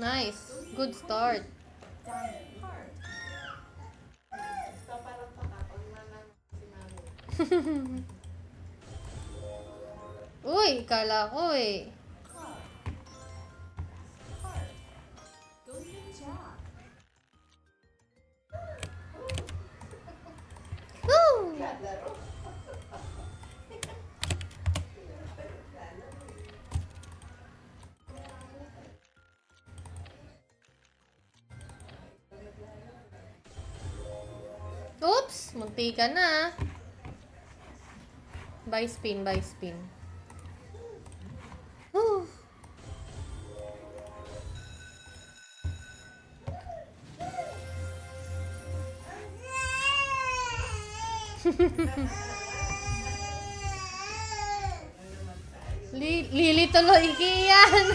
Nice. Good start. Uy, kala ko eh. Woo! Oops! Munti ka na. By spin, by spin. Whew. Lili tuloy Kian.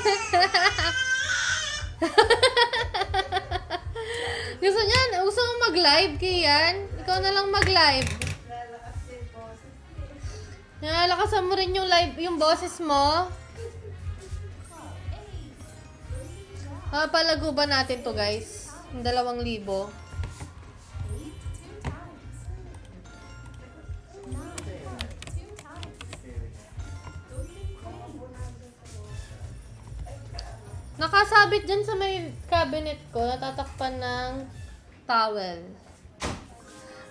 Gusto mo mag-live, Kian? Ikaw na lang mag-live. Nalakasan mo rin yung live, yung boses mo. Palago ba natin to, guys? Yung 2,000. Nakasabit dyan sa may cabinet ko, natatakpan ng towel.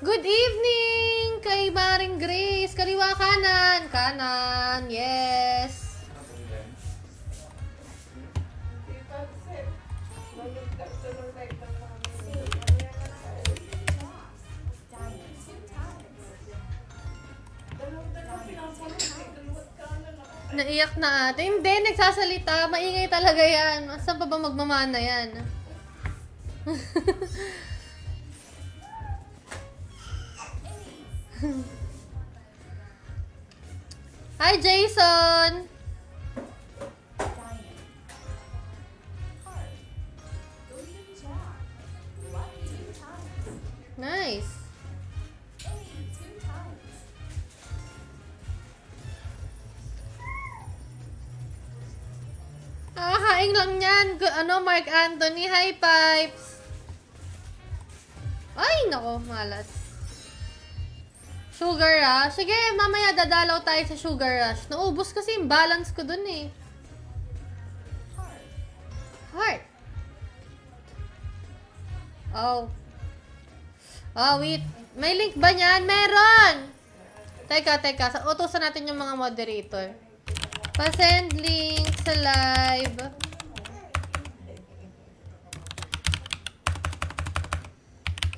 Good evening kay Maring Grace. Kaliwa kanan. Kanan. Yes. Naiyak na ate. Hindi, nagsasalita. Maingay talaga yan. Saan pa ba magmamana yan? Hi, Jason! Nice. Haing lang yan. Mark Anthony. Hi, Pipes. Ay, nako, malas. Sugar Rush. Sige, mamaya dadalaw tayo sa Sugar Rush. Naubos kasi yung balance ko dun eh. Heart. Oh. Oh, wait. May link ba niyan? Meron! Teka. Utusan natin yung mga moderator. Pa-send link sa live.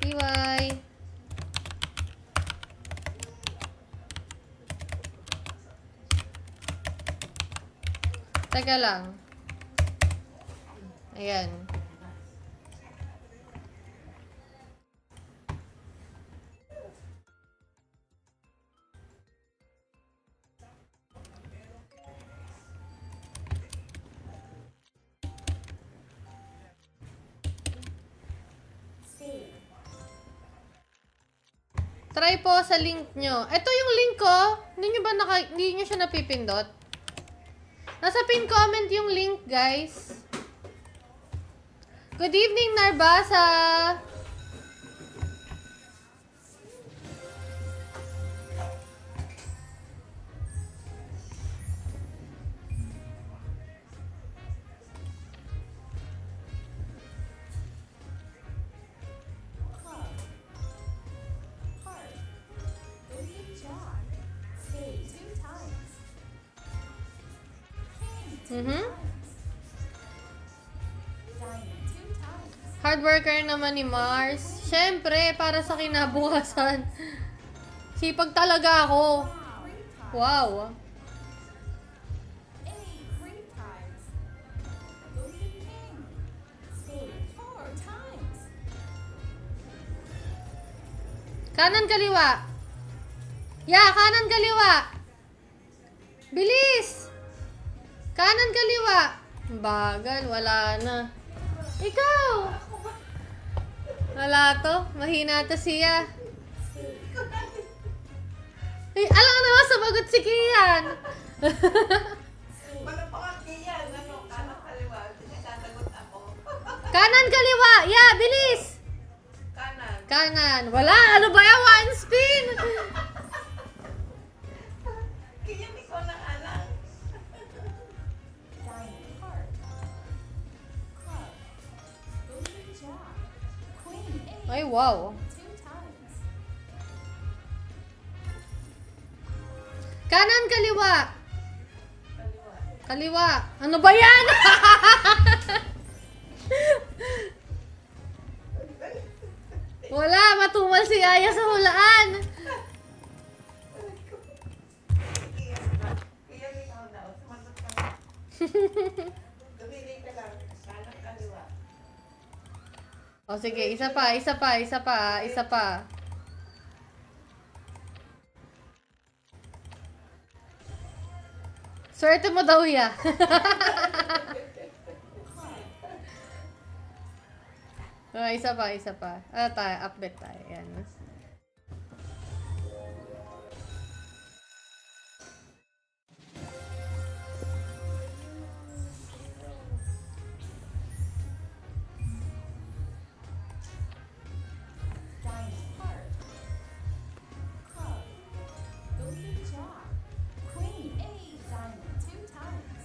PY. Teka lang. Ayan. Try po sa link nyo. Ito yung link ko. Hindi nyo siya napipindot? Nasa pin comment yung link, guys. Good evening, Narbasa. Hard worker naman ni Mars. Siyempre, para sa kinabukasan. Sipag talaga ako. Wow. Kanan kaliwa. Kanan kaliwa. Bilis. Kanan kaliwa. Bagal, wala na. Ikaw. Wala to. Mahina to siya. Alam ko naman, sumagot si Kian. Wala pa ka Kian. Kanan kaliwa. Sinasagot ako. Kanan, kaliwa. Yeah, bilis. Kanan. Kanan. Wala. Ano ba yan? One spin. Kaya hindi ko na alam. Diamond, heart, club, golden jack, queen, eight, Ay, wow. 2 times. Kanan, kaliwa. Kaliwa. Kaliwa. Ano ba yan? Wala. Matumal si Aya sa hulaan. Kaya ikaw na. Sumagot ka na. Dumili ka lang. Kanan, kaliwa. O sige, isa pa, isa pa, isa pa, isa pa. Swerte mo daw ya. Isa pa, isa pa. Update tayo. Yan. Diamond, heart, club, golden jack, queen, eight, diamond, 2 times.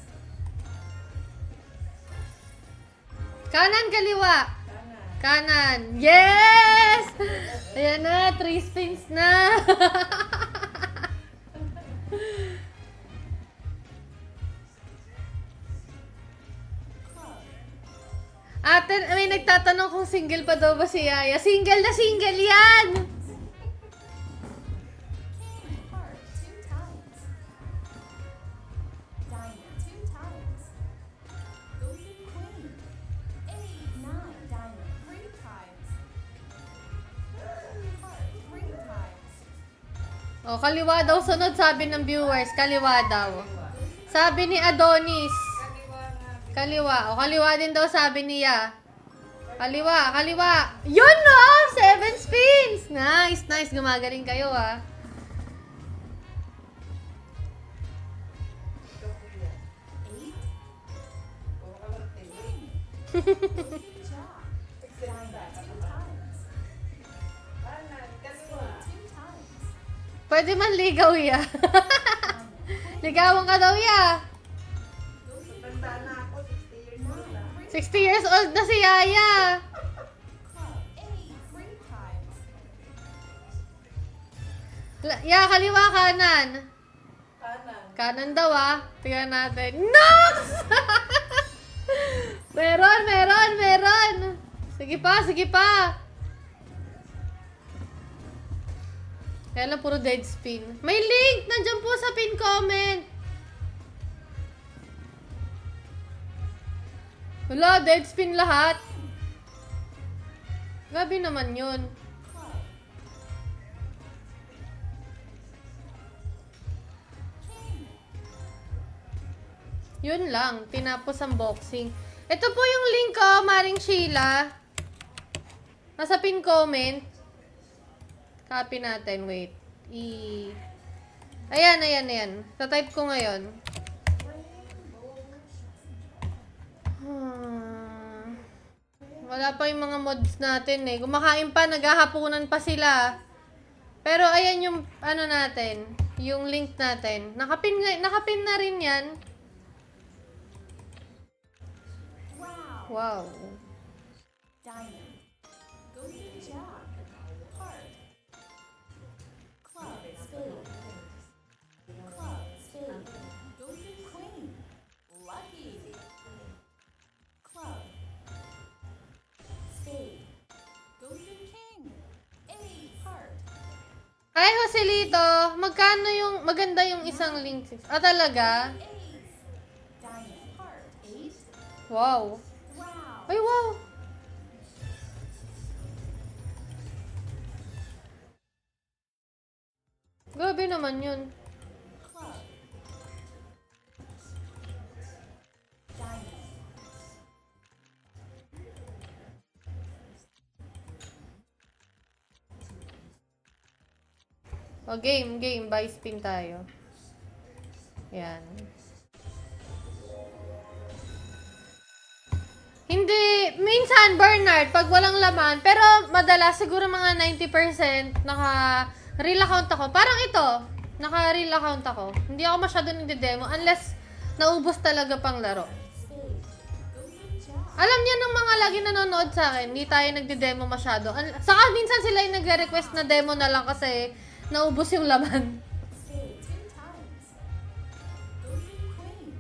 Kanan, kaliwa. Kanan. Kanan. Yes! Ayan na, 3 spins na. Club, Ate, may nagtatanong kung single pa daw ba si Yaya. Single na single yan! king, heart, 2 times. Diamond, 2 times. Golden queen, eight, 9, diamond, 3 times. Heart, 3 times. O, kaliwa daw sunod, sabi ng viewers. Kaliwa daw. Sabi ni Adonis. Kaliwa nga. Kaliwa. O, kaliwa din daw sabi niya. Kaliwa, kaliwa. Yun no! 7 spins! Nice, nice. Gumagaling kayo ah. Ito kuya. 8, Puro ka lang tayo. golden jack, diamond, 2 times. Kanan, kaliwa. 2 times. Pwede man ligaw ya. Ligawan ka daw ya. Tanda na ako. 60 years old na. 60 years old na si Yaya. Club, 8, 3 times. Ya, kaliwa, kanan. Kanan. Kanan daw ah. Tingnan natin. Nox! meron, meron, meron. Sige pa, sige pa. Kaya lang puro dead spin. May link! Nandiyan po sa pin comment. Wala, dead spin lahat. Grabe naman yun. Club, king, Yun lang, tinapos ang boxing. Ito po yung link ko, Maring Sheila. Nasa pin comment. Copy natin, wait. Ayan, ayan, ayan. Tatype ko ngayon. Wala pa yung mga mods natin eh. Kumakain pa, naghahapunan pa sila. Pero ayan yung ano natin, yung link natin. Nakapin na rin yan. wow, Wow. diamond, golden jack, heart, club, spade, club, spade, golden queen, lucky, club, spade, golden king, eight, heart, Ay, Joselito, maganda yung isang link. Ah, talaga? ace, diamond, heart, eight, Wow. wow, Ay, wow. Grabe naman yun. club, diamond, O, game. Buy spin tayo. Yan. Hindi, minsan, Bernard, pag walang laman, pero madalas, siguro mga 90% naka-real account ako. Parang ito, naka-real account ako. Hindi ako masyado nagde-demo unless naubos talaga pang laro. Spade. Open jack. Alam niya ng mga lagi nanonood sa akin, hindi tayo nagde-demo masyado. Saka minsan sila yung nagre-request na demo na lang kasi naubos yung laman. Spade 2 times. Open queen.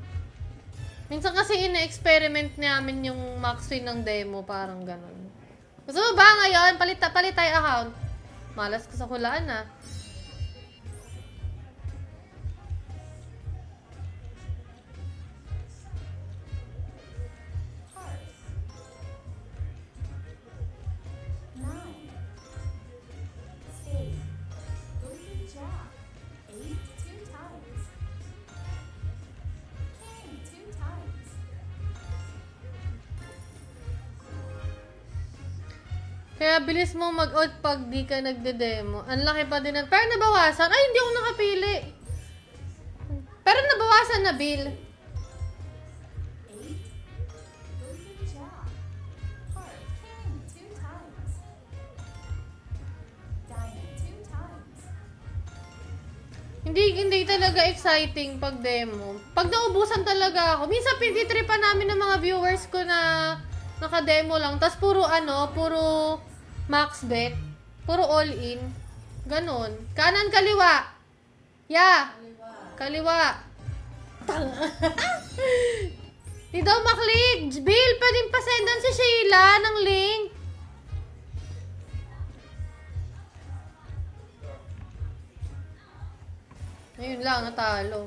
Minsan kasi ina-experiment namin yung max win ng demo, parang ganun. Gusto mo ba ngayon? Palit tayo account. Malas ko sa hulaan ah. Heart. 9. Spade. Open jack. 8 2 times. King 2 times. Kaya bilis mo mag-out pag di ka nagde-demo. Ang laki pa din. Pero nabawasan. Ay, hindi ako nakapili. Pero nabawasan na bill. 8. Open jack. Heart. King 2 times. Diamond 2 times. Hindi talaga exciting pag demo. Pag naubusan talaga ako. Minsan pinitripan namin ng mga viewers ko na naka-demo lang. Tapos puro max bet. Puro all in. Ganon. Kanan, kaliwa. Yeah. Kaliwa. Di daw maklik. Bill, pwedeng pasendan si Sheila ng link. Ayun lang, natalo.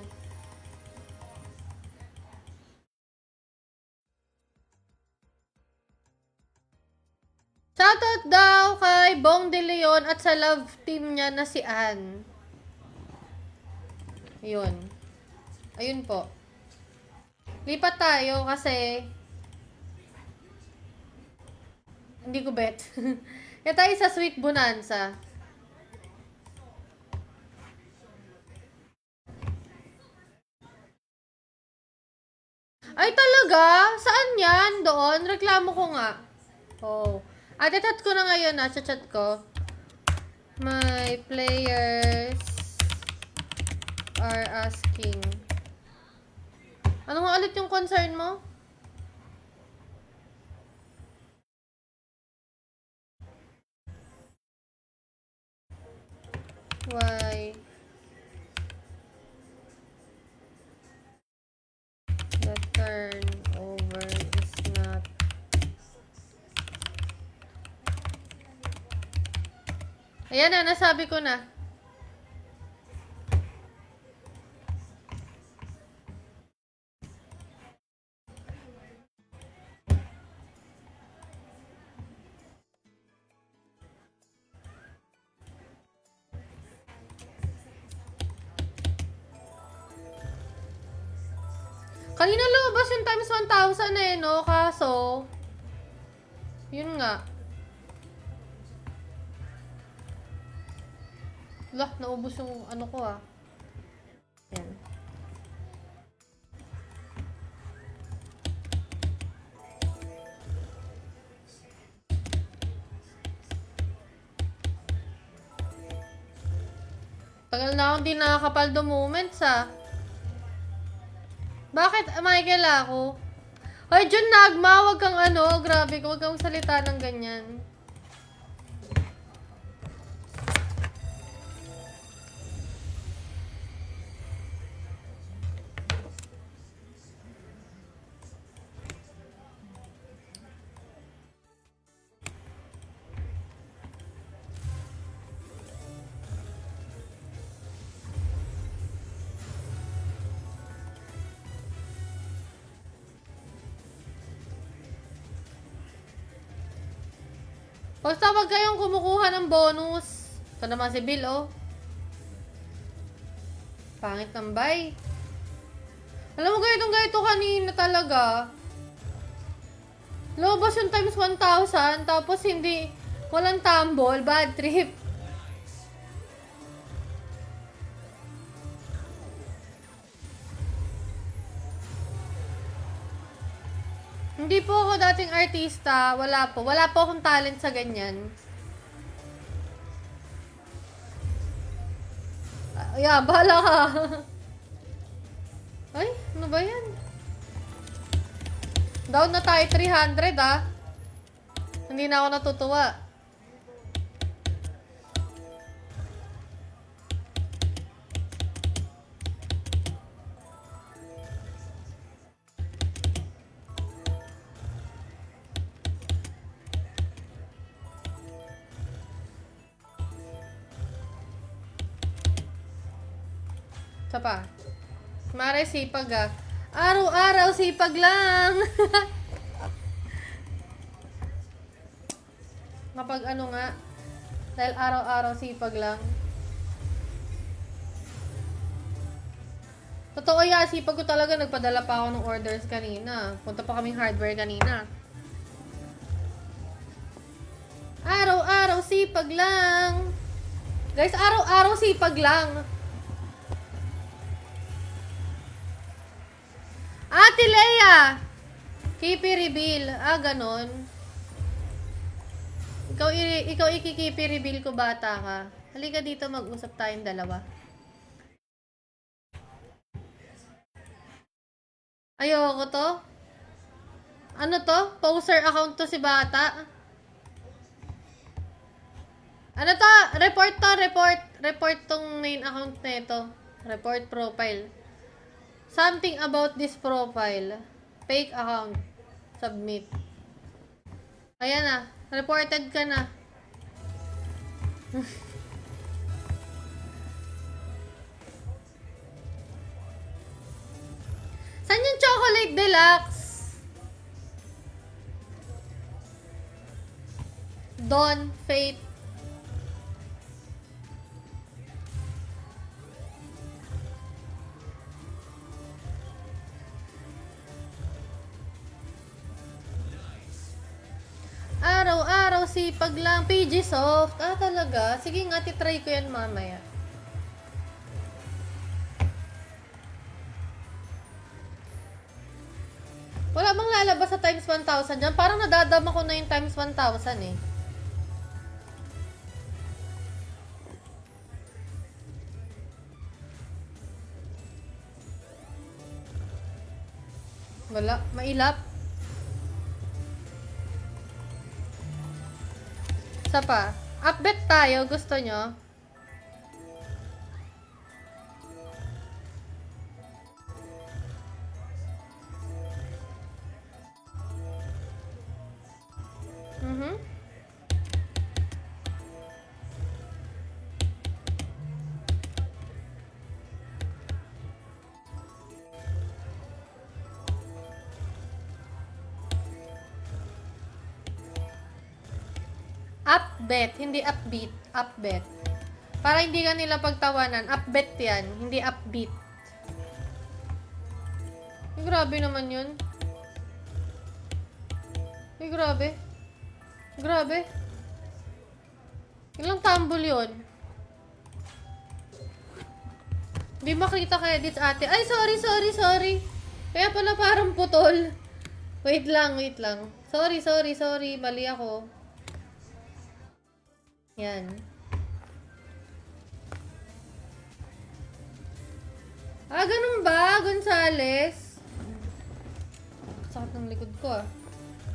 Shoutout daw kay Bong De Leon at sa love team niya na si Ann. Ayun. Ayun po. Lipat tayo kasi hindi ko bet. Kaya tayo sa Sweet Bonanza. Ay talaga? Saan yan? Doon? Reklamo ko nga. Oh. At chat ko na ngayon na. Chat ko. My players are asking. Ano nga ulit yung concern mo? Why the turnover is not ayan na, nasabi ko na. Kanina lumabas yung times 1,000 eh, no? Kaso, yun nga. Lah, naubos yung ano ko ah. Yan. Tagal na akong di nakakapaldo moments ah. Bakit, Michael ako? Hoy, Jun Nagma, wag kang grabe ka, wag kang salita ng ganyan. Basta wag kayong kumukuha ng bonus. Ito naman si Bill, oh. Pangit ng buy. Alam mo, ganito kanina talaga. Lobos yung times 1,000, tapos hindi, walang tumble, bad trip. Hindi po ako dating artista. Wala po. Wala po akong talent sa ganyan. Yeah, bahala ka. Ay, ano ba yan? Down na tayo 300 ah. Hindi na ako natutuwa. Isa pa. Mare, sipag ah. Araw-araw, sipag lang. Kapag ano nga. Dahil araw-araw, sipag lang. Totoo yan, sipag ko talaga. Nagpadala pa ako ng orders kanina. Punta pa kaming hardware kanina. Araw-araw, sipag lang. Guys, araw-araw, sipag lang. Ate Leia! Kipi reveal. Ah, ganon. Ikaw ikikipi reveal ko, bata ka. Halika dito, mag-usap tayong dalawa. Ayoko to. Ano to? Poser account to si bata. Ano to? Report to, report. Report tong main account na ito. Report profile. Something about this profile. Fake account. Submit. Ayan na. Reported ka na. Saan yung chocolate deluxe? Dawn, Faith. Araw-araw, sipag lang. PG Soft. Ah, talaga? Sige nga, titry ko yan mamaya. Wala bang lalabas sa times 1,000 dyan? Parang nadadama ko na yung times 1,000 eh. Wala. Mailap. Isa pa. Update tayo. Gusto nyo? Upbet, hindi upbeat. Upbet. Para hindi ka nila pagtawanan. Upbet yan, hindi upbeat. Ay, grabe naman yun. Ay, grabe. Grabe. Ilang tumble yun? Hindi makita ka edits ate. Ay, sorry. Kaya pala parang putol. Wait lang. Sorry. Mali ako. Yan. Ah, ganun ba, Gonzales? Sakit ng likod ko ah.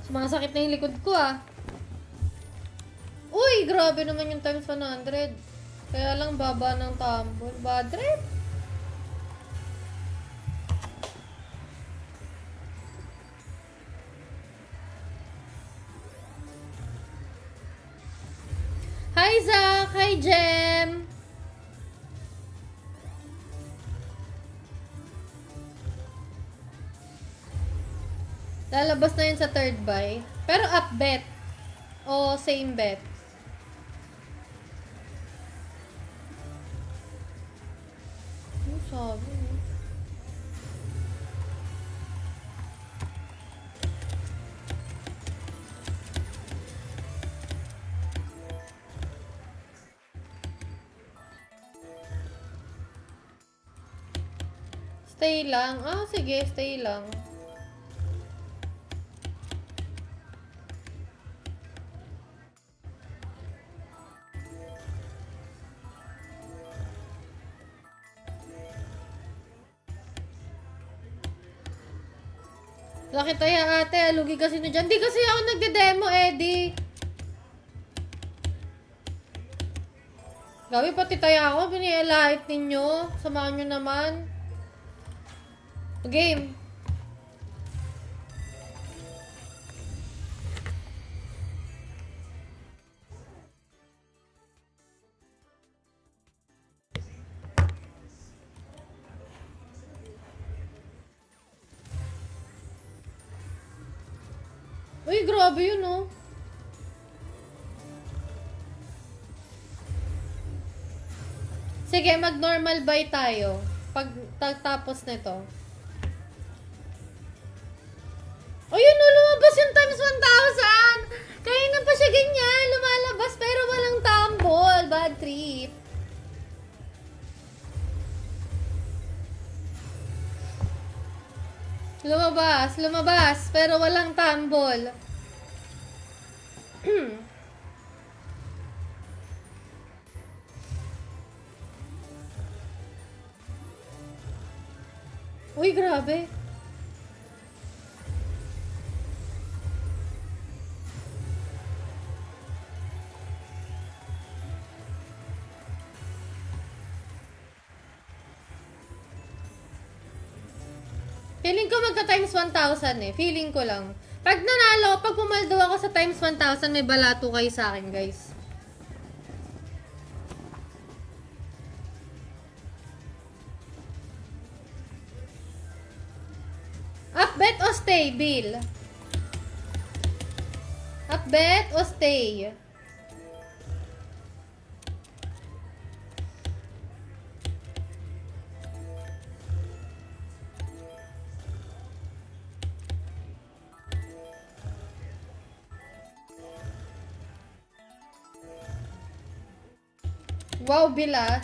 Sumasakit na yung likod ko ah. Uy, grabe naman yung times 100. Kaya lang baba ng tumble. Bad trip. Hi, Zach! Hi, Jem! Lalabas na yun sa third buy. Pero up bet. O same bet. Ano sabi? Stay lang. Ah, sige, stay lang. Laki tayo ate, lugi kasi na dyan. Di kasi ako nagde-demo, Eddie. Gabi pati tayo ako, pinielahit ninyo. Samahan nyo naman. Game. Uy, grabe yun, oh. Sige, mag-normal buy tayo. Pag tapos nito. Ayun, no, lumabas yung times 1,000! Kaya na pa siya ganyan, lumalabas pero walang tumble. Bad trip. Lumabas, pero walang tumble. Uy, grabe. Feeling ko magka times 1,000 eh. Feeling ko lang. Pag nanalo, pag pumaldo ako sa times 1,000, may balato kayo sa akin, guys. Upbet o stay, Bill? Upbet o stay? Wow, Bill ah.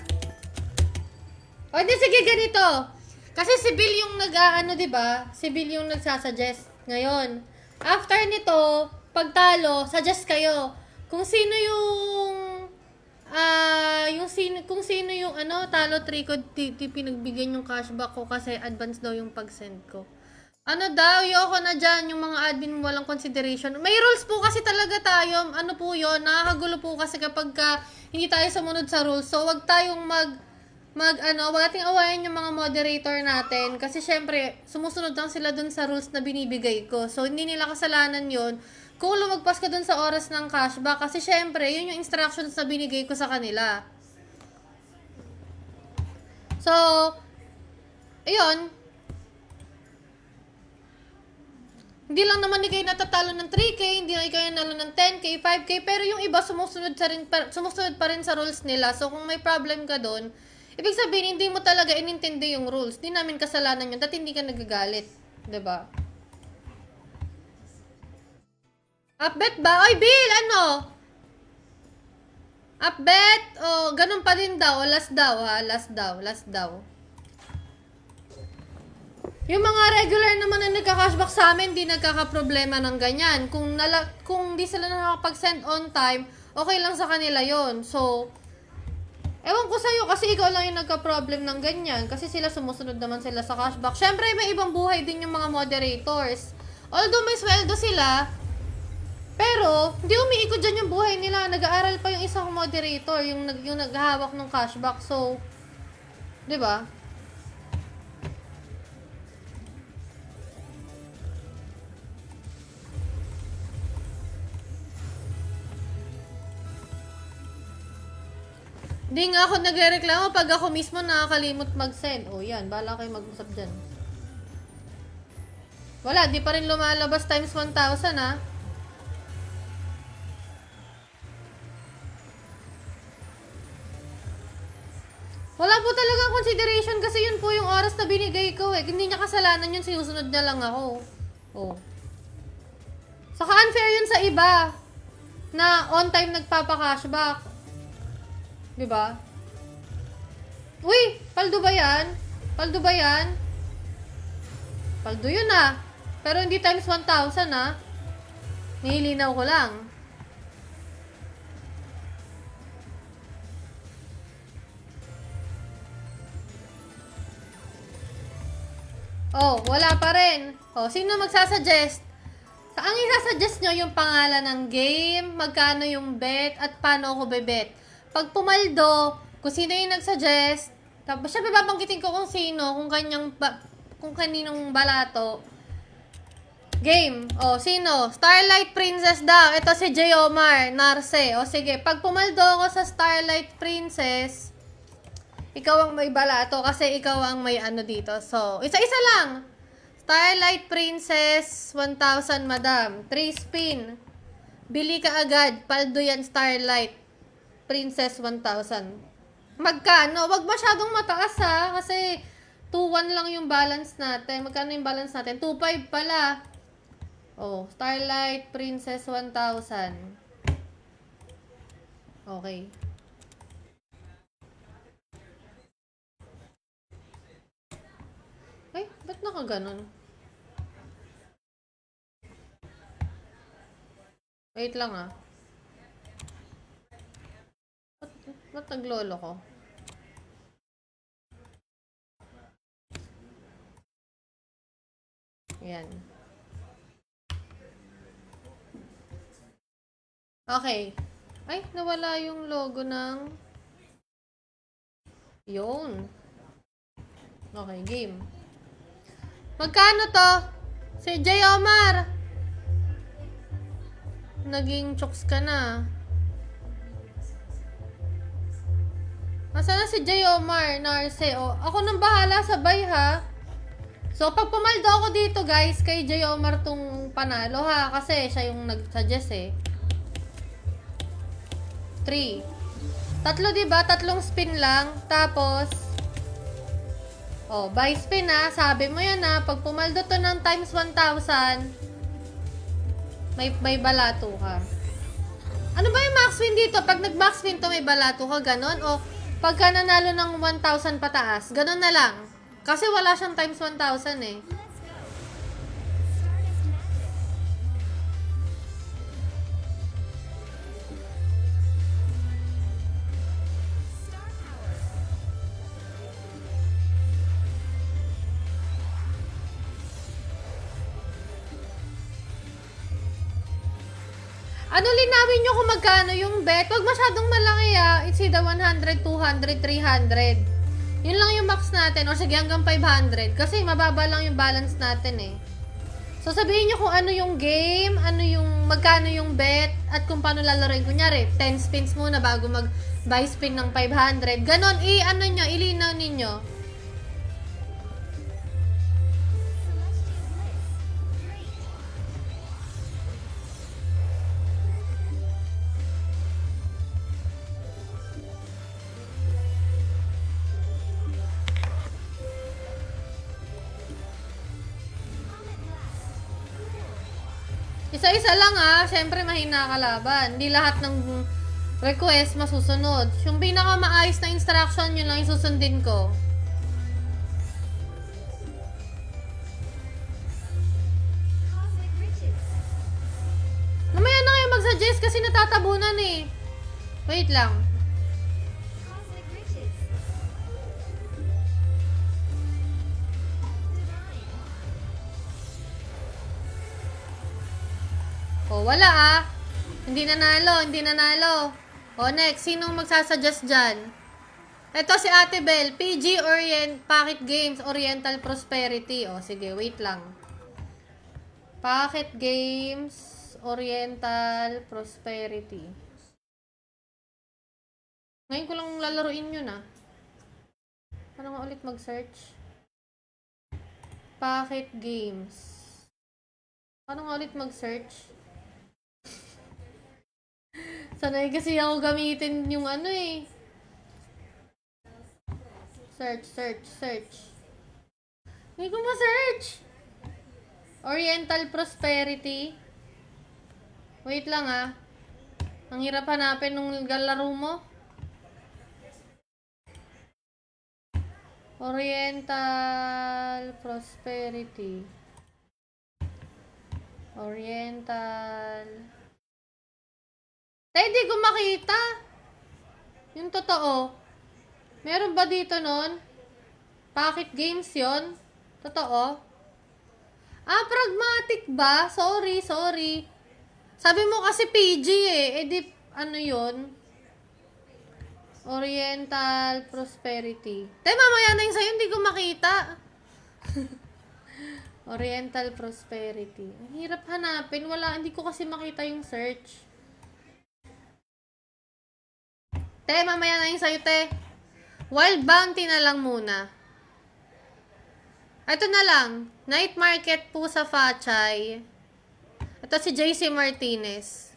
O, di sige ganito. Kasi si Bill yung nag-ano, diba? Si Bill yung nagsasuggest. Ngayon, after nito, pagtalo, suggest kayo. Kung sino yung, kung sino yung, talo 3 ko, pinagbigyan yung cashback ko kasi advance daw yung pag-send ko. Ano daw, yoko na dyan, yung mga admin walang consideration. May rules po kasi talaga tayo. Ano po yun, nakakagulo po kasi kapag hindi tayo sumunod sa rules. So, wag tayong wag nating awayan yung mga moderator natin. Kasi syempre, sumusunod lang sila dun sa rules na binibigay ko. So, hindi nila kasalanan yun kung lumagpas ka dun sa oras ng cashback. Kasi syempre, yun yung instructions na binigay ko sa kanila. So, ayun. Hindi lang naman ni kayo natatalo ng 3K, hindi lang kayo nalo ng 10K, 5K, pero yung iba sumusunod pa rin sa rules nila. So, kung may problem ka doon, ibig sabihin, hindi mo talaga inintindi yung rules. Hindi namin kasalanan yun, dati hindi ka nagagalit. 'Di ba? Upbet ba? Oy, Bill, ano? Upbet? O, ganun pa din daw. Last daw, ha? Last daw. Yung mga regular naman na nagka-cashback sa amin, di nagkakaproblema ng ganyan. Kung di sila nakakapag-send on time, okay lang sa kanila yon. So, ewan ko sa'yo kasi ikaw lang yung nagka-problem ng ganyan. Kasi sila sumusunod naman sila sa cashback. Syempre, may ibang buhay din yung mga moderators. Although may sweldo sila, pero hindi umiikot dyan yung buhay nila. Nag-aaral pa yung isang moderator, yung naghahawak ng cashback. So, di ba? Hindi nga ako nagrereklamo pag ako mismo nakakalimot mag-send. O yan, bala kayo mag-usap dyan. Wala, di pa rin lumalabas times 1,000 ha. Wala po talagang consideration kasi yun po yung oras na binigay ko eh. Hindi niya kasalanan yun, sinusunod na lang ako. Oh. Saka unfair yun sa iba na on time nagpapa-cashback. Diba? Uy! Paldo ba yan? Paldo yun ah. Pero hindi times 1,000 ah. Nilinaw ko lang. Oh, wala pa rin. O, sino magsasuggest? Ang isasuggest nyo yung pangalan ng game, magkano yung bet, at paano ako bebet. Pag pumaldo, kung sino yung nagsuggest, tapos syempre babanggitin ko kung sino, kung kaninong balato. Game. O, sino? Starlight Princess daw. Ito si Jomar Narce. O, sige. Pag pumaldo ako sa Starlight Princess, ikaw ang may balato kasi ikaw ang may ano dito. So, isa-isa lang. Starlight Princess, 1,000 madam. 3 spin. Bili ka agad. Paldo yan, Starlight Princess, 1,000. Magkano? Wag masyadong mataas ha. Kasi 2-1 lang yung balance natin. Magkano yung balance natin? 2-5 pala. Oh, Starlight Princess 1,000. Okay. Ay, ba't nakaganon? Wait lang ah. Ba't naglolo ko? Yan. Okay. Ay, nawala yung logo ng... Yun. Okay, game. Magkano to? Si J. Omar. Naging chokes ka na. Nasaan na si J. Omar Narce? O, ako nang bahala, sabay ha. So, pag pumaldo ako dito guys, kay J. Omar tong panalo ha. Kasi siya yung nag-suggest eh. 3. Tatlo, diba? Tatlong spin lang. Tapos, oh, by spin ha. Sabi mo yan ha. Pag pumaldo to ng times 1,000, may balato ka. Ano ba yung max win dito? Pag nag-max win to, may balato ka. Ganon? O, pagka nanalo ng 1,000 pataas, ganon na lang. Kasi wala siyang times 1,000 eh. Ano, linawin nyo kung magkano yung bet? Huwag masyadong malaki ah. It's either 100, 200, 300. Yun lang yung max natin. O sige, hanggang 500. Kasi mababa lang yung balance natin eh. So sabihin nyo kung ano yung game, magkano yung bet, at kung paano lalaroin. Kunyari, 10 spins muna bago mag-buy spin ng 500. Ganon, ilinaw ninyo. Isa-isa lang ah. Siyempre, mahina kalaban. Hindi lahat ng request masusunod. Yung pinaka-maayos na instruction, yun lang yung susundin ko. Mamaya na kayo mag-suggest kasi natatabunan eh. Wait lang. Oh, wala ah. Hindi nanalo. Oh, next. Sinong magsasuggest dyan? Ito si Ate Bell. PG Pocket Games Oriental Prosperity. Oh, sige. Wait lang. Pocket Games Oriental Prosperity. Ngayon ko lang lalaruin yun ah. Paano nga ulit mag-search? Pocket Games. Paano nga ulit mag-search? Sanay kasi ako gamitin yung ano eh. Search. Hindi ko ma-search. Oriental Prosperity. Wait lang ah. Ang hirap hanapin nung laro mo. Oriental Prosperity. Hindi ko makita. Yung totoo. Meron ba dito nun? Pocket Games yon? Totoo? Ah, pragmatic ba? Sorry, sorry. Sabi mo kasi PG eh. Eh di, ano yun? Oriental Prosperity. Tay, mamaya na yung sa'yo, hindi ko makita. Oriental Prosperity. Ang hirap hanapin. Wala, hindi ko kasi makita yung search. Te, mamaya na yung sa'yo, te. Wild Bounty na lang muna. Ito na lang. Night Market po sa Fachay. Ito si JC Martinez.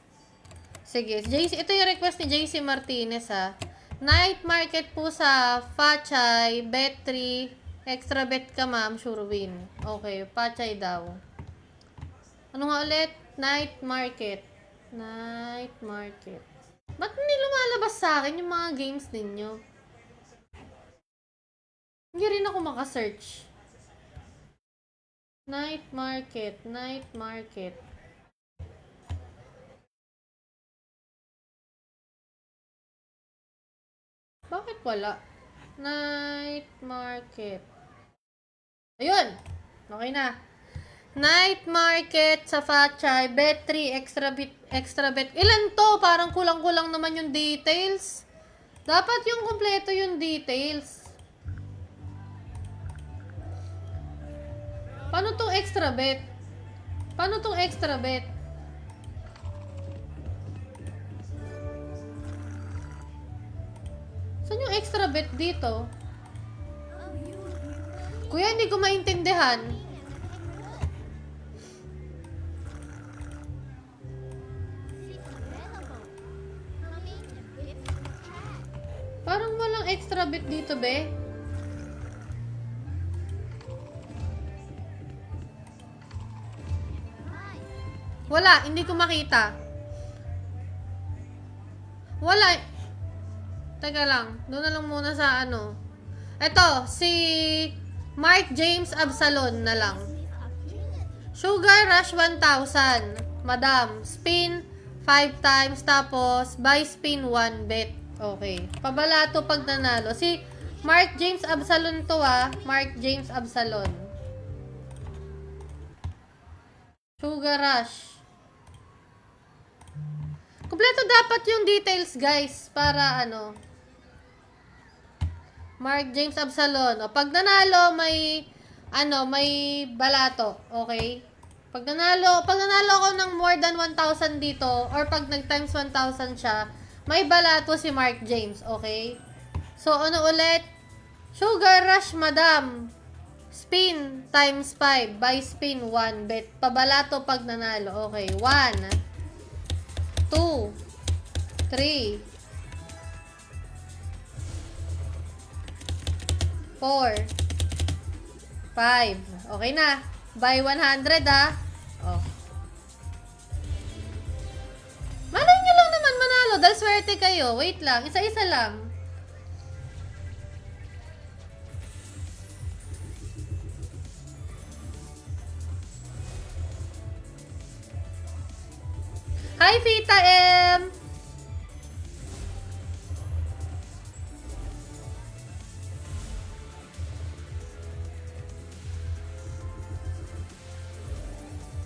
Sige, ito yung request ni JC Martinez ha. Night Market po sa Fachay, bet 3, extra bet ka ma'am, sure win. Okay, Fachay daw. Ano nga ulit? Night Market. Night Market. Ba't hindi lumalabas sa akin yung mga games ninyo? Hindi rin ako makasearch. Night Market. Night Market. Bakit wala? Night Market. Ayun! Okay na. Night Market sa Fachay. Bet 3, extra bet. Ilan to? Parang kulang-kulang naman yung details. Dapat yung kompleto yung details. Paano tong extra bet? Paano tong extra bet? Saan yung extra bet dito? Kuya, hindi ko maintindihan. Parang walang extra bet dito, be. Wala, hindi ko makita. Wala. Teka lang, doon na lang muna sa ano. Ito, si Mark James Absalon na lang. Sugar Rush 1,000. Madam, spin 5 times, tapos buy spin 1 bet. Okay. Pabalato pag nanalo. Si Mark James Absalon to ah. Mark James Absalon. Sugar Rush. Kompleto dapat yung details, guys, para ano. Mark James Absalon. O, pag nanalo, may balato. Okay? Pag nanalo ako ng more than 1,000 dito, or pag nag-times 1,000 siya, may balato si Mark James. Okay? So, ano ulit? Sugar Rush, madam. Spin times 5. Buy spin 1 bet. Pabalato pag nanalo. Okay. 1, 2, 3, 4, 5. Okay na. Buy 100 ah. Oh. Malay nyo lang naman manalo dahil swerte kayo. Wait lang. Isa-isa lang. Hi, Vita M!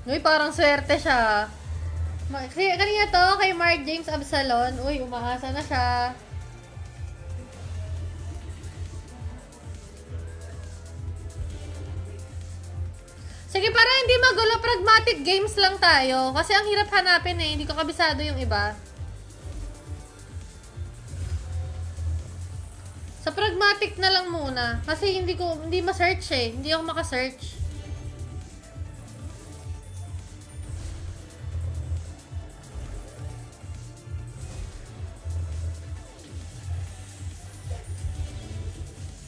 Uy, parang swerte siya. Kanina to, kay Mark James Absalon. Uy, umaasa na siya. Sige, para hindi magulo, pragmatic games lang tayo. Kasi ang hirap hanapin eh. Hindi ko kabisado yung iba. Sa pragmatic na lang muna. Kasi hindi ma-search eh. Hindi ako maka-search.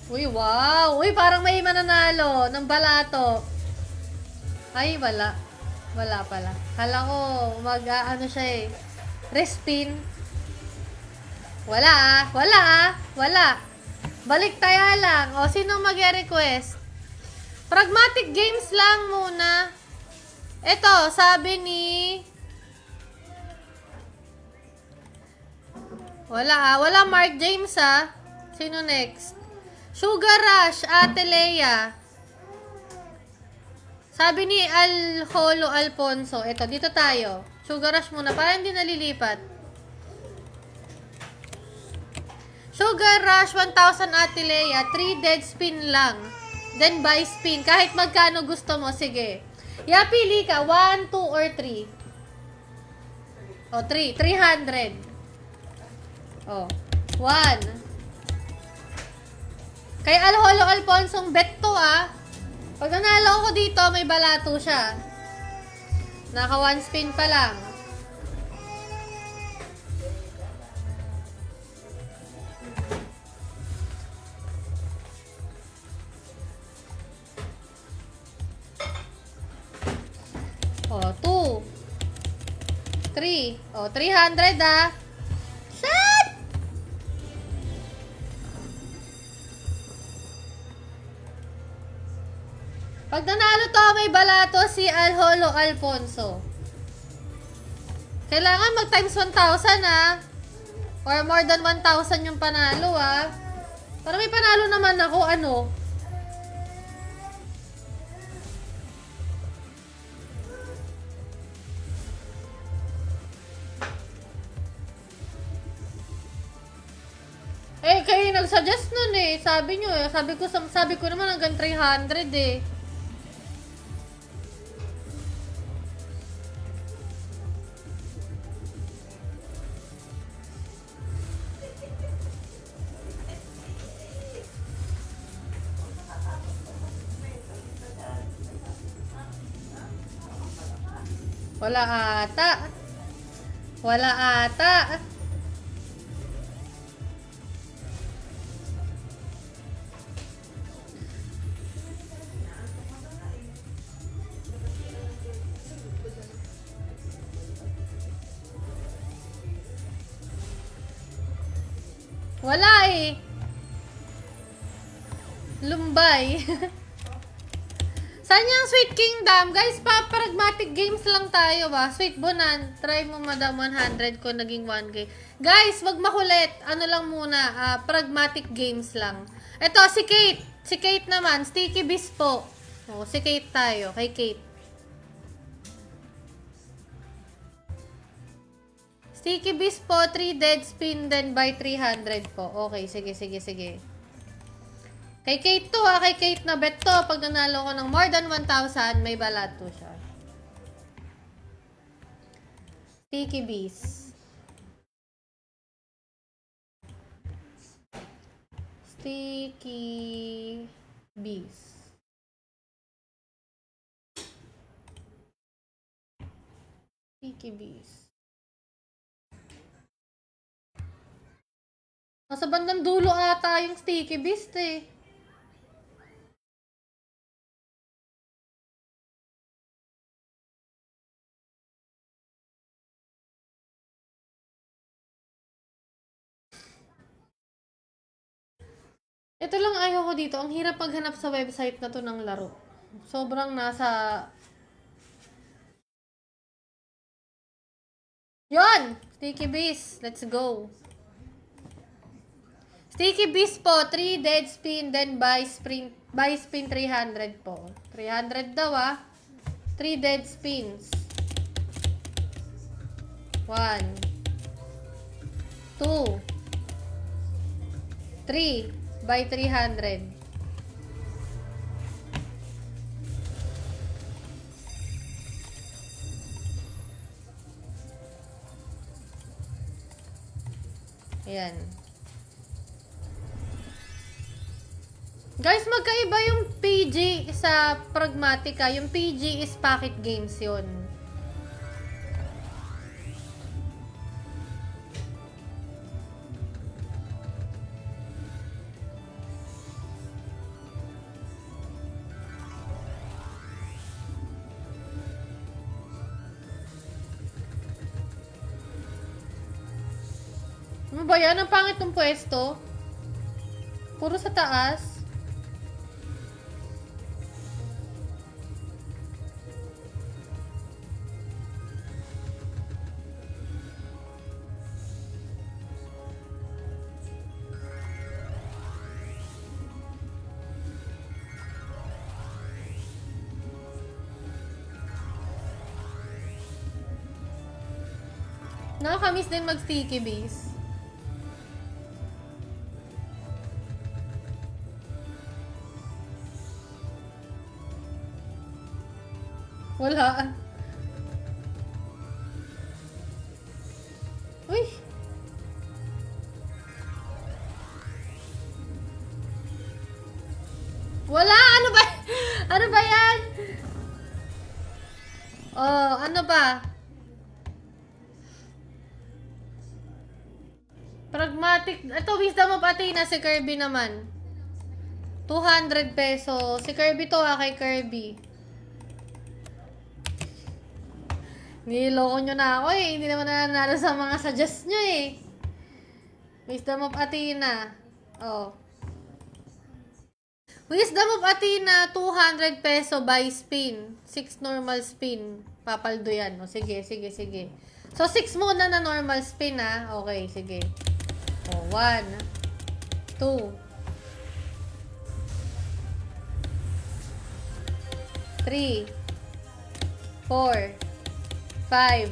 Uy, wow! Uy, parang may mananalo ng balato. Ay, wala. Wala pala. Kala ko, ano siya eh. Respin. Wala ah. Wala ah. Wala. Balik tayo lang. O, sinong mag-request? Pragmatic games lang muna. Ito, sabi ni... Wala ah. Wala Mark James ah. Sino next? Sugar Rush, Ate Leia. Sabi ni Alholo Alfonso, eto, dito tayo. Sugar rush muna, para hindi nalilipat. Sugar rush, 1,000 Ate Lea, 3 dead spin lang. Then buy spin, kahit magkano gusto mo, sige. Ya, pili ka, 1, 2, or 3. O, 3, 300. O, 1. Kay Alholo Alfonsong bet to ah. Pag nanalo ako dito, may balato siya. Naka 1 spin pa lang. O, 2. 3. O, 300 ah. Shit! Pag nanalo to, may balato si Alholo Alfonso. Kailangan mag times 1,000 ah. Or more than 1,000 yung panalo ah. Para may panalo naman ako, ano? Eh, kayo nag-suggest nun eh. Sabi nyo eh. Sabi ko naman hanggang 300 eh. Wala ata. Wala ata. Wala eh. Lumbay. Saan yung Sweet Kingdom? Guys, pragmatic games lang tayo ba? Sweet Bonan, try mo madam 100 ko naging 1K. Guys, wag makulit. Ano lang muna, pragmatic games lang. Ito, si Kate. Si Kate naman, Sticky Beast po. O, si Kate tayo. Kay Kate. Sticky Beast po, 3 dead spin, then buy 300 po. Okay, sige, sige, sige. Kay Kate to ha, kay Kate na bet to. Pag nanalo ko ng more than 1,000, may balato siya. Sticky Beast. Sticky Beast. Sticky Beast. Nasa bandang dulo ata yung Sticky Beast eh. Ito lang ayaw ko dito. Ang hirap maghanap sa website na to ng laro. Sobrang nasa... Yon! Sticky Beast. Let's go. Sticky Beast po. 3 dead spin. Then buy spin 300 po. 300 daw ah. 3 dead spins. 1 2 3 by 300. Ayan. Guys, magkaiba yung PG sa Pragmatica. Yung PG is pocket games yun. Ano ba yan? Ang pangit ng pwesto. Puro sa taas. Nakakamiss din mag-sticky base. Wala. Uy! Wala! Ano ba? Ano ba yan? Oh, ano ba? Pragmatic. Ito, Wisdom of Athena, si Kirby naman. 200 pesos. Si Kirby to kay Kirby. Niloko nyo na ako eh. Hindi naman nanalo sa mga suggest nyo eh. Wisdom of Athena. Oh. Wisdom of Athena, 200 peso by spin. 6 normal spin. Papaldo yan. O, sige, sige, sige. So, 6 muna na normal spin ha. Okay, sige. O, 1, 2, 3, 4, 5,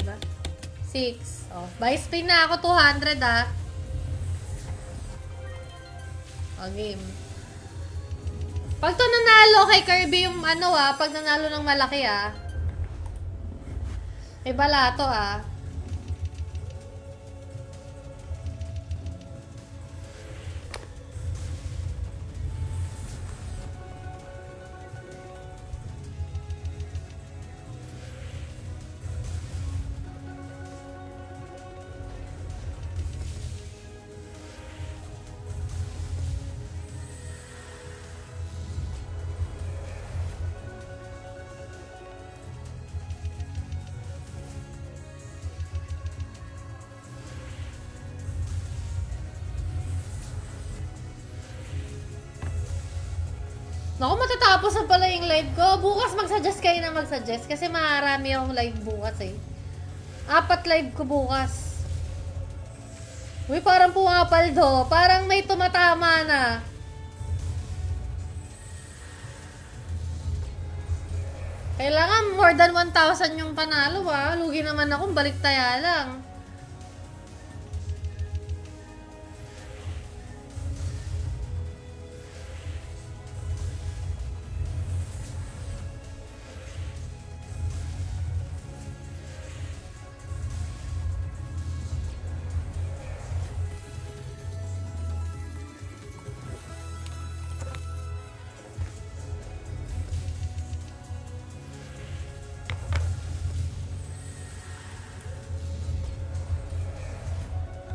6. Oh, by spin na ako 200 ah. O, game. Pag to nanalo kay Kirby yung ano ah, pag nanalo ng malaki ah. May balato ah. Naku, matatapos na pala yung live ko. Bukas mag-suggest kayo na mag-suggest kasi marami akong live bukas eh. 4 live ko bukas. Uy, parang pumapaldo. Parang may tumatama na. Kailangan more than 1,000 yung panalo ah. Lugi naman akong balik taya lang.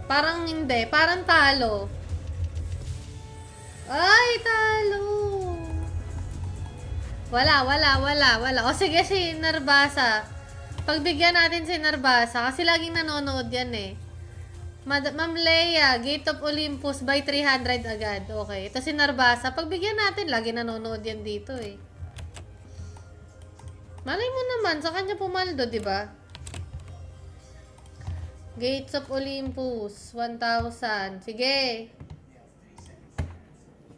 Parang hindi. Parang talo. Ay, talo. Wala. O sige, si Narbasa. Pagbigyan natin si Narbasa. Kasi laging nanonood yan eh. Ma'am Leia, Gate of Olympus by 300 agad. Okay. Ito si Narbasa. Pagbigyan natin, lagi nanonood yan dito eh. Malay mo naman, sa kanya pumaldo, di ba? Gates of Olympus, 1,000. Sige.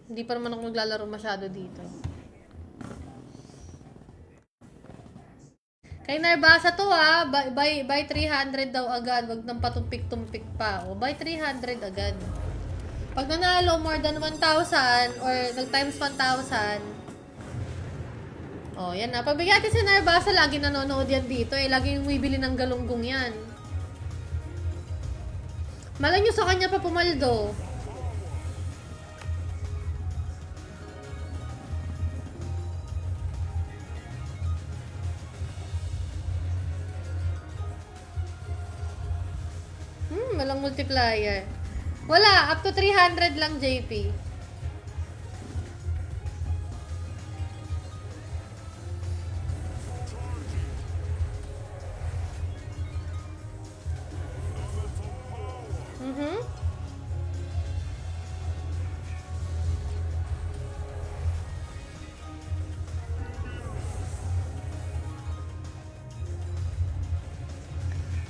Hindi pa naman ako naglalaro masyado dito. Kay Narbasa to ha. By 300 daw agad. Wag nang patumpik-tumpik pa. O, by 300 agad. Pag nanalo more than 1,000 or nag-times 1,000. O, yan na. Pagbigyan natin si Narbasa, lagi nanonood yan dito eh. Lagi yung bibili ng galunggong yan. Malay nyo sa kanya pa pumaldo. Walang multiplier. Wala, up to 300 lang, JP.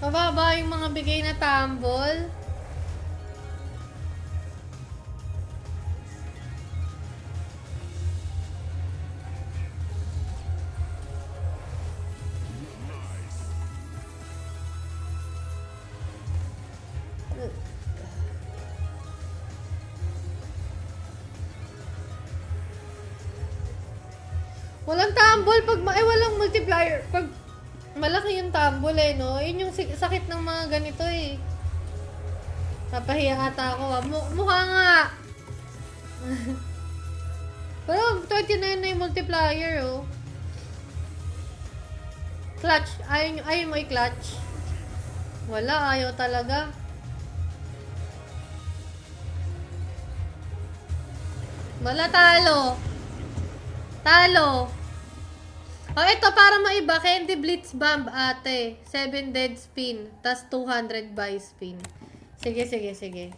Mababa yung mga bigay na tambol. Walang tumble pag walang multiplier. Pag malaki yung tumble eh, no? Yun yung sakit ng mga ganito eh. Napahiya ata ako ah. Mukha nga. Pero 29 na yung multiplier oh. Clutch. Ayaw mo i-clutch. Wala, ayaw talaga. Wala, talo. Talo. Oh, ito para maiba. Candy Blitz Bomb, ate. 7 dead spin. Tas 200 buy spin. Sige, sige, sige.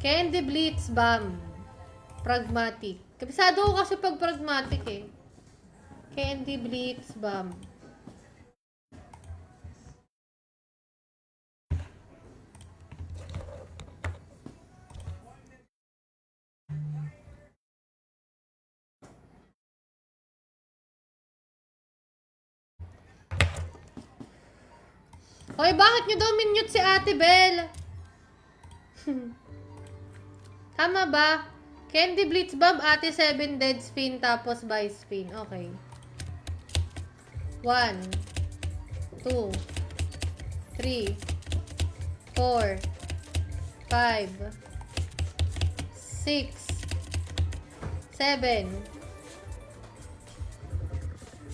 Candy Blitz Bomb. Pragmatic. Kabisado ko kasi pag pragmatic eh. Candy Blitz Bomb. Hoy, bakit nyo daw minute si Ate Bell? Tama ba? Candy Blitz Bomb, Ate 7 dead spin, tapos buy spin. Okay. 1, 2, 3, 4, 5, 6, 7.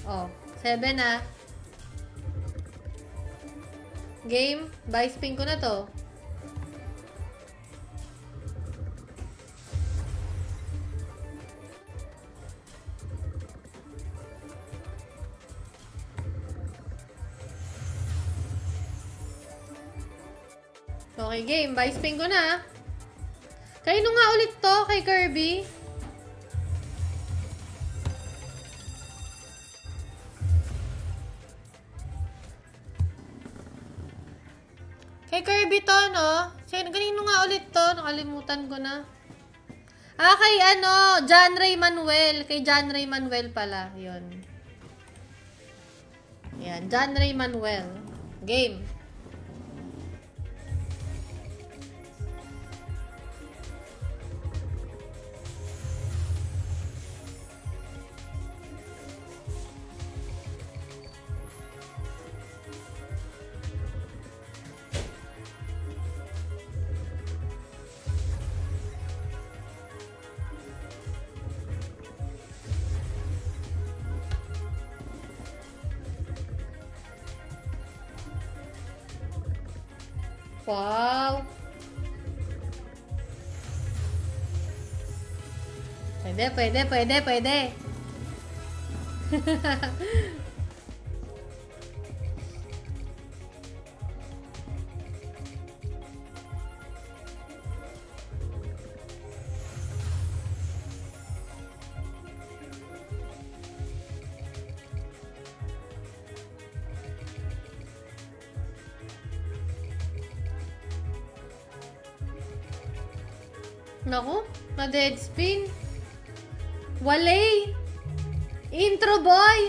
Oh, 7 ah. Game, buy spin ko na to. Okay, game, buy spin ko na. Kaino nga ulit to kay Kirby? Kay Kirby to, no? Kanino nga ulit to? Nakalimutan ko na. Ah, kay John Ray Manuel. Kay John Ray Manuel pala. Yun. Yan, John Ray Manuel. Game. Wow. Pwede. Naku, ma-dead spin. Walay. Intro boy.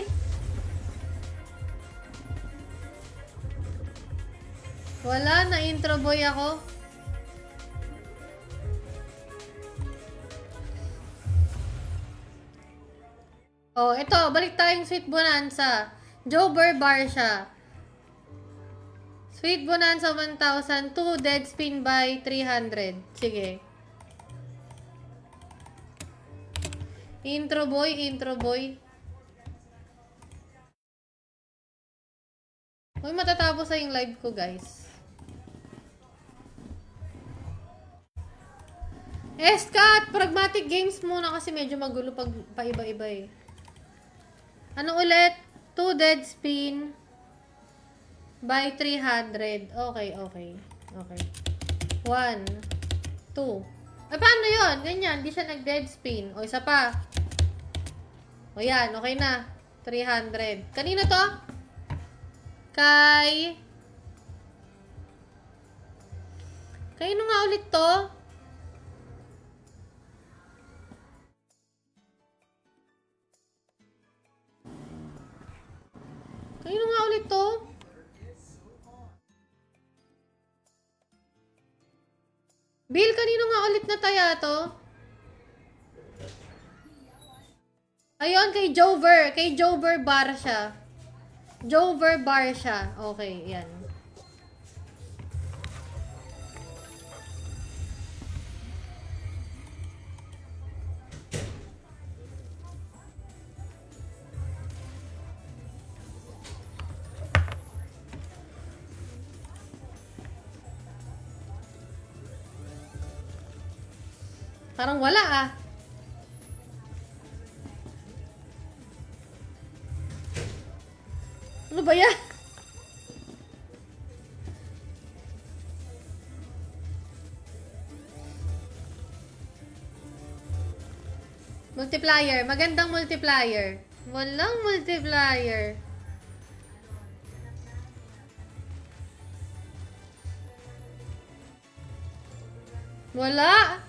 Wala, na intro boy ako. Oh, ito, balik tayong Sweet Bonanza. Joe Bar siya. Sweet Bonanza 1,000, 2 dead spin by 300. Sige. Intro boy. Uy, matatapos na yung live ko, guys. Escat! Pragmatic games muna kasi medyo magulo pag paiba-iba eh. Ano ulit? 2 dead spin by 300. Okay. 1, 2. Ay, paano yun? Ganyan, di siya nag-dead spin. O, isa pa. O, yan. Okay na. 300. Kanino to? Kanino nga ulit to? Kanino nga ulit to? Bill, kanino nga ulit na taya to? Ayun, kay Jover. Kay Jover Bar siya. Jover Bar siya. Okay, yan. Parang wala ah. Ano ba yan? Multiplier. Magandang multiplier. Walang multiplier. Wala.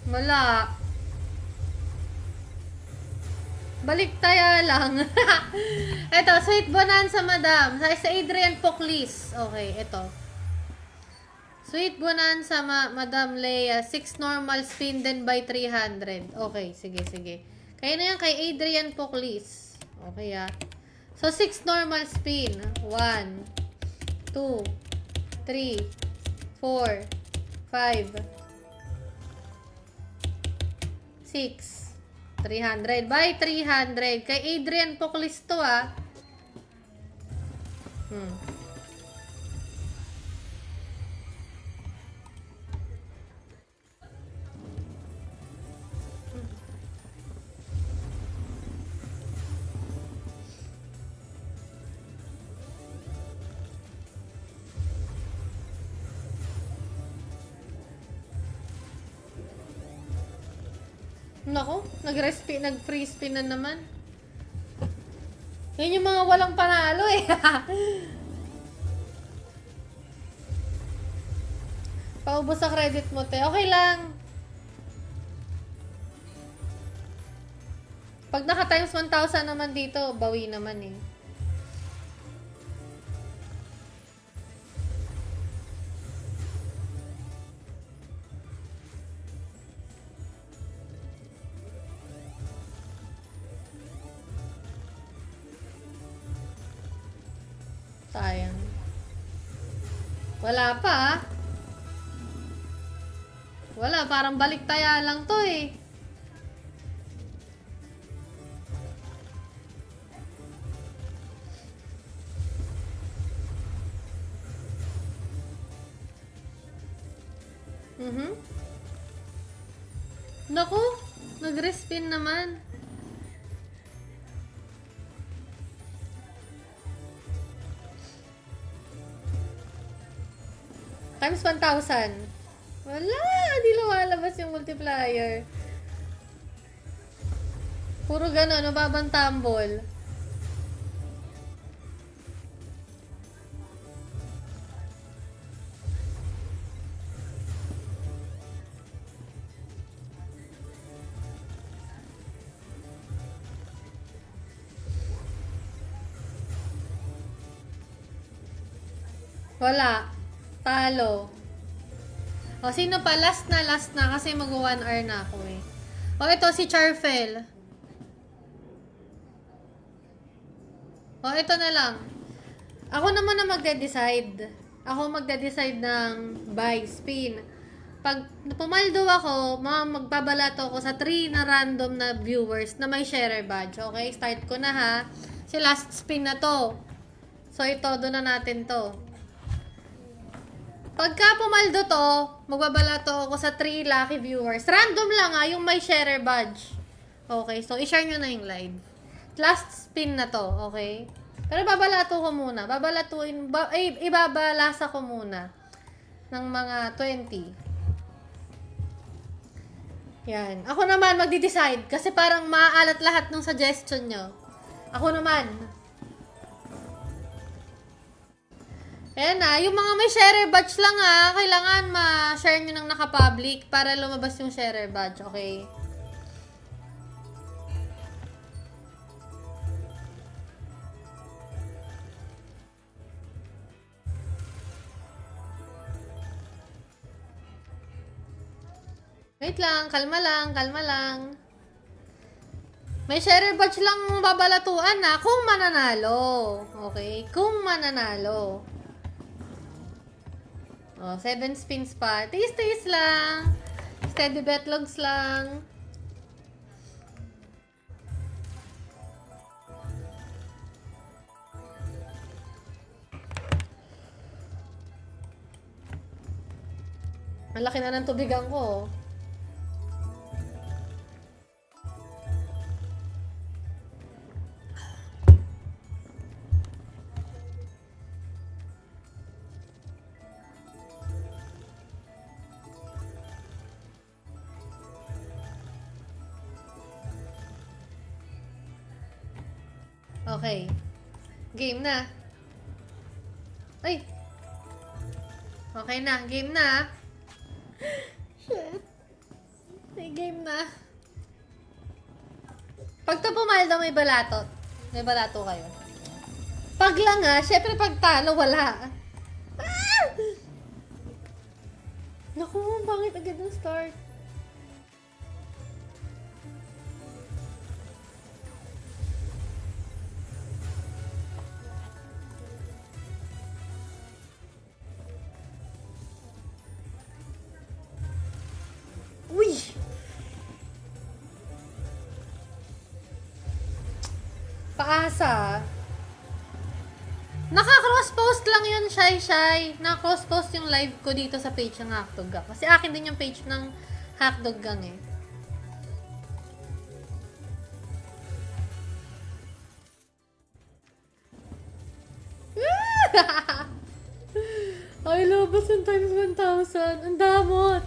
Wala. Balik tayo lang. Ito, Sweet Bonanza, madam. Sa Adrian Poclis. Okay, ito. Sweet Bonanza, Madam Leia. 6 normal spin then by 300. Okay, sige, sige. Kaya na yan kay Adrian Poclis. Okay, ah. So, 6 normal spin. 1, 2, 3, 4, 5, 6. 300 by 300. Kay Adrian Poclis to ah. Nako, nag-free spin na naman. Yan yung mga walang panalo eh. Paubos sa credit mo, te. Okay lang. Pag naka times 1,000 naman dito, bawi naman eh. Sayang. Wala pa ah. Wala, parang balik taya lang to eh. Naku, nag-respin naman. Times 1,000. Wala, di lumalabas yung multiplier. Puro gano'n, nababang tambol. Wala. Talo. O, sino pa? Last na. Kasi mag-1 hour na ako eh. O, ito si Charfel. O, ito na lang. Ako naman na magde-decide. Ako magde-decide ng buy, spin. Pag pumaldo ako, magbabalato ako sa 3 na random na viewers na may share badge. Okay, start ko na ha. Si last spin na to. So, ito, doon na natin to. Pagka pumaldo to, magbabalato ako sa 3 lucky viewers. Random lang ha, yung may share badge. Okay, so i-share nyo na yung live. Last spin na to, okay? Pero babalato ko muna. Ibabalasa ko muna. Ng mga 20. Yan. Ako naman magdi-decide. Kasi parang maaalat lahat ng suggestion nyo. Ako naman. Ayan na, yung mga may share badge lang ha, kailangan ma-share nyo ng naka-public para lumabas yung share badge, okay? Wait lang, kalma lang, kalma lang. May share batch lang babalatuan na kung mananalo. Okay? Kung mananalo. Oh, 7 spins pa. Tiis-tiis lang. Steady bet logs lang. Ang laki na ng tubigan ko. Okay. Game na. Ay. Okay na. Game na. Shit. May game na. Pag pumaldo, may balatot. May balato kayo. Pag lang syempre pag talo, wala. Ah! Naku, bakit agad ang start? Uy! Paasa. Naka-cross-post lang yun, Shy. Naka-cross-post yung live ko dito sa page ng Hackdog Gang. Kasi akin din yung page ng Hackdog Gang eh. Ay, labas yung times 1,000. Ang damot.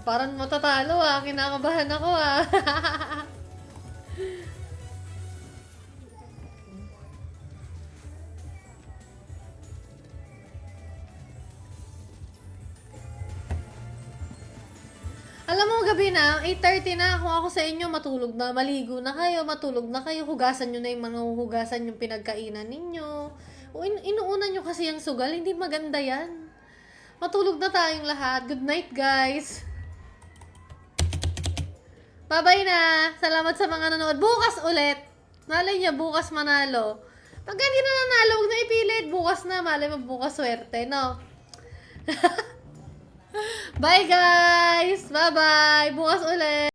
Parang matatalo kinakabahan ako Alam mo, gabi na, 8:30 na, kung ako sa inyo, matulog na, maligo na kayo, matulog na kayo, hugasan nyo na yung mga hugasan yung pinagkainan ninyo. O, inuuna nyo kasi yung sugal, hindi maganda yan. Matulog na tayong lahat. Good night, guys. Bye-bye na. Salamat sa mga nanood. Bukas ulit. Malay niya, bukas manalo. Pag hindi na nanalo, huwag na ipilit. Bukas na, malay mo bukas swerte, no? Bye, guys! Bye-bye! Bukas ulit!